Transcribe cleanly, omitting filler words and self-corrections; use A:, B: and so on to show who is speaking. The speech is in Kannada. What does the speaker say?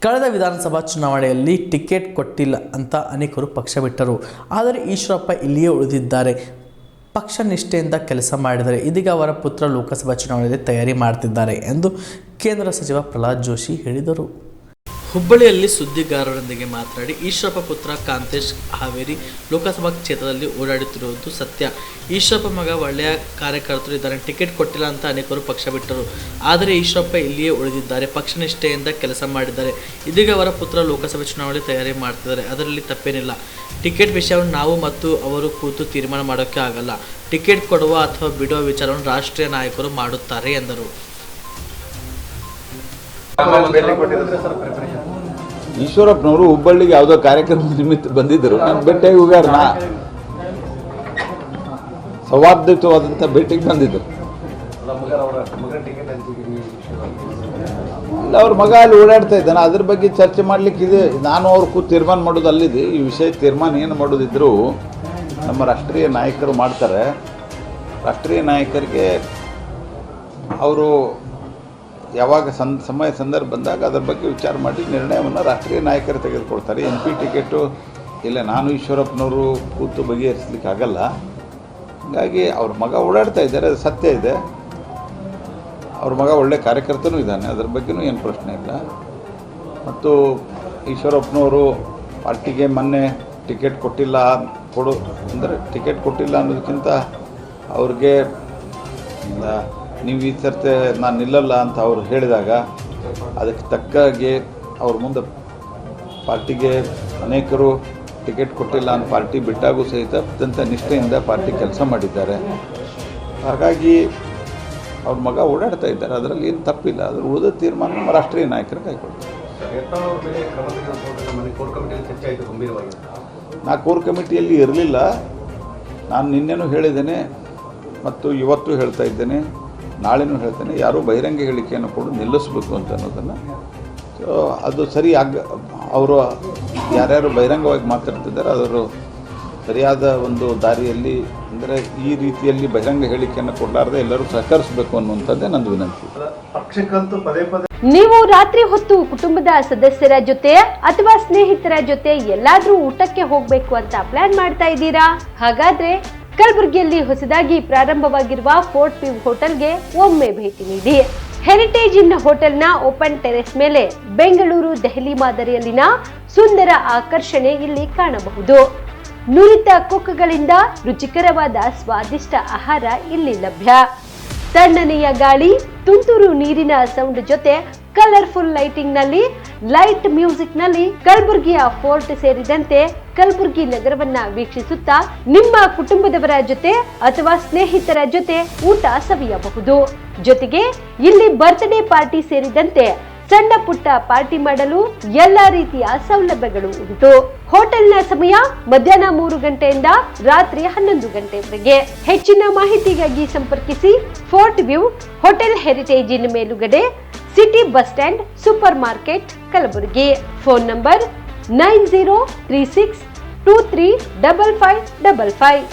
A: ಕಳೆದ ವಿಧಾನಸಭಾ ಚುನಾವಣೆಯಲ್ಲಿ ಟಿಕೆಟ್ ಕೊಟ್ಟಿಲ್ಲ ಅಂತ ಅನೇಕರು ಪಕ್ಷ ಬಿಟ್ಟರು. ಆದರೆ ಈಶ್ವರಪ್ಪ ಇಲ್ಲಿಯೇ ಉಳಿದಿದ್ದಾರೆ. ಪಕ್ಷ ನಿಷ್ಠೆಯಿಂದ ಕೆಲಸ ಮಾಡಿದರೆ ಇದೀಗ ಅವರ ಪುತ್ರ ಲೋಕಸಭಾ ಚುನಾವಣೆಯಲ್ಲಿ ತಯಾರಿ ಮಾಡ್ತಿದ್ದಾರೆ ಎಂದು ಕೇಂದ್ರ ಸಚಿವ ಪ್ರಹ್ಲಾದ್ ಜೋಶಿ ಹೇಳಿದರು. ಹುಬ್ಬಳ್ಳಿಯಲ್ಲಿ ಸುದ್ದಿಗಾರರೊಂದಿಗೆ ಮಾತನಾಡಿ, ಈಶ್ವರಪ್ಪ ಪುತ್ರ ಕಾಂತೇಶ್ ಹಾವೇರಿ ಲೋಕಸಭಾ ಕ್ಷೇತ್ರದಲ್ಲಿ ಓಡಾಡುತ್ತಿರುವುದು ಸತ್ಯ. ಈಶ್ವರಪ್ಪ ಮಗ ಒಳ್ಳೆಯ ಕಾರ್ಯಕರ್ತರು ಇದ್ದಾರೆ. ಟಿಕೆಟ್ ಕೊಟ್ಟಿಲ್ಲ ಅಂತ ಅನೇಕರು ಪಕ್ಷ ಬಿಟ್ಟರು. ಆದರೆ ಈಶ್ವರಪ್ಪ ಇಲ್ಲಿಯೇ ಉಳಿದಿದ್ದಾರೆ. ಪಕ್ಷ ನಿಷ್ಠೆಯಿಂದ ಕೆಲಸ ಮಾಡಿದ್ದಾರೆ. ಇದೀಗ ಅವರ ಪುತ್ರ ಲೋಕಸಭೆ ಚುನಾವಣೆ ತಯಾರಿ ಮಾಡ್ತಿದ್ದಾರೆ. ಅದರಲ್ಲಿ ತಪ್ಪೇನಿಲ್ಲ. ಟಿಕೆಟ್ ವಿಷಯವನ್ನು ನಾವು ಮತ್ತು ಅವರು ಕೂತು ತೀರ್ಮಾನ ಮಾಡೋಕ್ಕೆ ಆಗಲ್ಲ. ಟಿಕೆಟ್ ಕೊಡುವ ಅಥವಾ ಬಿಡುವ ವಿಚಾರವನ್ನು ರಾಷ್ಟ್ರೀಯ ನಾಯಕರು ಮಾಡುತ್ತಾರೆ ಎಂದರು.
B: ಈಶ್ವರಪ್ಪನವರು ಹುಬ್ಬಳ್ಳಿಗೆ ಯಾವುದೋ ಕಾರ್ಯಕ್ರಮದ ನಿಮಿತ್ತ ಬಂದಿದ್ದರು. ನಾನು ಭೇಟಿಯಾಗಿ ಹೋಗ್ಯಾರ. ಸೌಹಾರ್ದಯುತವಾದಂಥ ಭೇಟಿಗೆ ಬಂದಿದ್ದರು. ಇಲ್ಲ, ಅವ್ರ ಮಗ ಅಲ್ಲಿ ಓಡಾಡ್ತಾ ಇದ್ದಾನೆ. ಅದ್ರ ಬಗ್ಗೆ ಚರ್ಚೆ ಮಾಡ್ಲಿಕ್ಕೆ ಇದೆ. ನಾನು ಅವ್ರ ಕೂತು ತೀರ್ಮಾನ ಮಾಡೋದು ಅಲ್ಲಿದೆ. ಈ ವಿಷಯ ತೀರ್ಮಾನ ಏನು ಮಾಡೋದಿದ್ರು ನಮ್ಮ ರಾಷ್ಟ್ರೀಯ ನಾಯಕರು ಮಾಡ್ತಾರೆ. ರಾಷ್ಟ್ರೀಯ ನಾಯಕರಿಗೆ ಅವರು ಯಾವಾಗ ಸಮಯ ಸಂದರ್ಭ ಬಂದಾಗ ಅದರ ಬಗ್ಗೆ ವಿಚಾರ ಮಾಡಿ ನಿರ್ಣಯವನ್ನು ರಾಷ್ಟ್ರೀಯ ನಾಯಕರು ತೆಗೆದುಕೊಳ್ತಾರೆ. MP ಟಿಕೆಟು ಇಲ್ಲ, ನಾನು ಈಶ್ವರಪ್ಪನವರು ಕೂತು ಬಗೆಹರಿಸಲಿಕ್ಕೆ ಆಗಲ್ಲ. ಹಾಗಾಗಿ ಅವ್ರ ಮಗ ಓಡಾಡ್ತಾ ಇದ್ದಾರೆ, ಅದು ಸತ್ಯ ಇದೆ. ಅವ್ರ ಮಗ ಒಳ್ಳೆ ಕಾರ್ಯಕರ್ತನೂ ಇದ್ದಾನೆ, ಅದ್ರ ಬಗ್ಗೆನೂ ಏನು ಪ್ರಶ್ನೆ ಇಲ್ಲ. ಮತ್ತು ಈಶ್ವರಪ್ಪನವರು ಪಾರ್ಟಿಗೆ ಮೊನ್ನೆ ಟಿಕೆಟ್ ಕೊಟ್ಟಿಲ್ಲ ಅಂದರೆ ಟಿಕೆಟ್ ಕೊಟ್ಟಿಲ್ಲ ಅನ್ನೋದಕ್ಕಿಂತ ಅವ್ರಿಗೆ ನೀವು ಈ ಸರ್ತೆ ನಾನು ನಿಲ್ಲಲ್ಲ ಅಂತ ಅವರು ಹೇಳಿದಾಗ ಅದಕ್ಕೆ ತಕ್ಕಾಗೆ ಅವ್ರ ಮುಂದೆ ಪಾರ್ಟಿಗೆ ಅನೇಕರು ಟಿಕೆಟ್ ಕೊಟ್ಟಿಲ್ಲ ಅಂತ ಪಾರ್ಟಿ ಬಿಟ್ಟಾಗೂ ಸಹಿತ ಅತ್ಯಂತ ನಿಷ್ಠೆಯಿಂದ ಪಾರ್ಟಿ ಕೆಲಸ ಮಾಡಿದ್ದಾರೆ. ಹಾಗಾಗಿ ಅವ್ರ ಮಗ ಓಡಾಡ್ತಾ ಇದ್ದಾರೆ, ಅದರಲ್ಲಿ ಏನು ತಪ್ಪಿಲ್ಲ. ಅದ್ರ ಉಳಿದ ತೀರ್ಮಾನ ನಮ್ಮ ರಾಷ್ಟ್ರೀಯ ನಾಯಕರು ಕೈಗೊಳ್ತಾರೆ. ನಾ ಕೋರ್ ಕಮಿಟಿಯಲ್ಲಿ ಇರಲಿಲ್ಲ. ನಾನು ನಿನ್ನೆನೂ ಹೇಳಿದ್ದೇನೆ ಮತ್ತು ಇವತ್ತು ಹೇಳ್ತಾ ಇದ್ದೇನೆ, ನಾಳೆನೂ ಹೇಳ್ತೇನೆ, ಯಾರೂ ಬಹಿರಂಗ ಹೇಳಿಕೆಯನ್ನು ಕೊಡು ನಿಲ್ಲಿಸಬೇಕು ಅಂತ ಅನ್ನೋದನ್ನು. ಸೊ ಅದು ಸರಿ ಅವರು ಯಾರ್ಯಾರು ಬಹಿರಂಗವಾಗಿ ಮಾತಾಡ್ತಿದ್ದಾರೆ ಅದರ ಸರಿಯಾದ ಒಂದು ದಾರಿಯಲ್ಲಿ, ಅಂದರೆ ಈ ರೀತಿಯಲ್ಲಿ ಬಹಿರಂಗ ಹೇಳಿಕೆಯನ್ನು ಕೊಡಲಾರದೆ ಎಲ್ಲರೂ ಸಹಕರಿಸಬೇಕು ಅನ್ನುವಂಥದ್ದೇ ನಂದು ವಿನಂತಿ.
C: ನೀವು ರಾತ್ರಿ ಹೊತ್ತು ಕುಟುಂಬದ ಸದಸ್ಯರ ಜೊತೆ ಅಥವಾ ಸ್ನೇಹಿತರ ಜೊತೆ ಎಲ್ಲಾದ್ರೂ ಊಟಕ್ಕೆ ಹೋಗ್ಬೇಕು ಅಂತ ಪ್ಲಾನ್ ಮಾಡ್ತಾ ಇದ್ದೀರಾ? ಹಾಗಾದ್ರೆ ಕಲಬುರಗಿಯಲ್ಲಿ ಹೊಸದಾಗಿ ಪ್ರಾರಂಭವಾಗಿರುವ ಫೋರ್ಟ್ ವ್ಯೂ ಹೋಟೆಲ್ಗೆ ಒಮ್ಮೆ ಭೇಟಿ ನೀಡಿ. ಹೆರಿಟೇಜ್ ಇನ್ ಹೋಟೆಲ್ನ ಓಪನ್ ಟೆರೆಸ್ ಮೇಲೆ ಬೆಂಗಳೂರು ದೆಹಲಿ ಮಾದರಿಯಲ್ಲಿನ ಸುಂದರ ಆಕರ್ಷಣೆ ಇಲ್ಲಿ ಕಾಣಬಹುದು. ನುರಿತ ಕುಕ್ಗಳಿಂದ ರುಚಿಕರವಾದ ಸ್ವಾದಿಷ್ಟ ಆಹಾರ ಇಲ್ಲಿ ಲಭ್ಯ. ತಣ್ಣನೆಯ ಗಾಳಿ, ತುಂತುರು ನೀರಿನ ಸೌಂಡ್ ಜೊತೆ ಕಲರ್ಫುಲ್ ಲೈಟಿಂಗ್ ನಲ್ಲಿ, ಲೈಟ್ ಮ್ಯೂಸಿಕ್ ನಲ್ಲಿ ಕಲಬುರಗಿಯ ಫೋರ್ಟ್ ಸೇರಿದಂತೆ ಕಲಬುರಗಿ ನಗರವನ್ನ ವೀಕ್ಷಿಸುತ್ತಾ ನಿಮ್ಮ ಕುಟುಂಬದವರ ಜೊತೆ ಅಥವಾ ಸ್ನೇಹಿತರ ಜೊತೆ ಊಟ ಸವಿಯಬಹುದು. ಜೊತೆಗೆ ಇಲ್ಲಿ ಬರ್ತ್ಡೇ ಪಾರ್ಟಿ ಸೇರಿದಂತೆ ಸಣ್ಣ ಪುಟ್ಟ ಪಾರ್ಟಿ ಮಾಡಲು ಎಲ್ಲಾ ರೀತಿಯ ಸೌಲಭ್ಯಗಳು ಉಂಟು. ಹೋಟೆಲ್ನ ಸಮಯ ಮಧ್ಯಾಹ್ನ 3 ಗಂಟೆಯಿಂದ ರಾತ್ರಿ 11 ಗಂಟೆವರೆಗೆ. ಹೆಚ್ಚಿನ ಮಾಹಿತಿಗಾಗಿ ಸಂಪರ್ಕಿಸಿ ಫೋರ್ಟ್ ವ್ಯೂ ಹೋಟೆಲ್, ಹೆರಿಟೇಜ್ ಇನ್ ಮೇಲುಗಡೆ, city bus stand, super market, Kalaburagi. Phone number 9036235555.